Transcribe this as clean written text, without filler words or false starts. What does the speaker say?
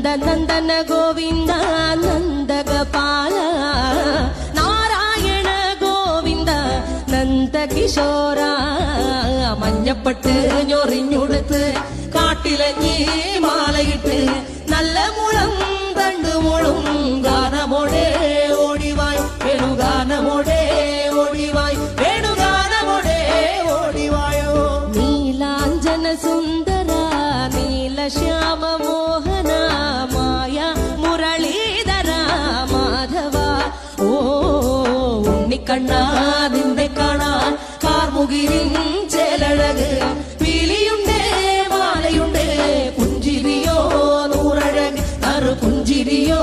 നന്ദന ഗോവിന്ദ നന്ദഗപാല നാരായണ ഗോവിന്ദ നന്ദകിശോര മഞ്ഞപ്പെട്ട് ഞൊറിഞ്ഞുടുത്ത് കാട്ടിലഞ്ഞി മാലയിട്ട് നല്ല മുളം തണ്ടുമുളും ഗാനമോടെ ഓടിവായ് വേണുഗാനമോടെ ഓടിവായ് വേണുഗാനമോടെ ഓടിവായോ നീലാഞ്ജന സുന്ദര നീലശ്യാമ മോഹന മായ മുരളീധര മാധവ ഓ ഉണ്ണിക്കണ്ണാ നിന്നെ കാണാൻ കാർമുകിലിൻ ചേലഴക് പീലിയുണ്ടേ മാലയുണ്ടേ പുഞ്ചിരിയോ നൂറഴക് നറു പുഞ്ചിരിയോ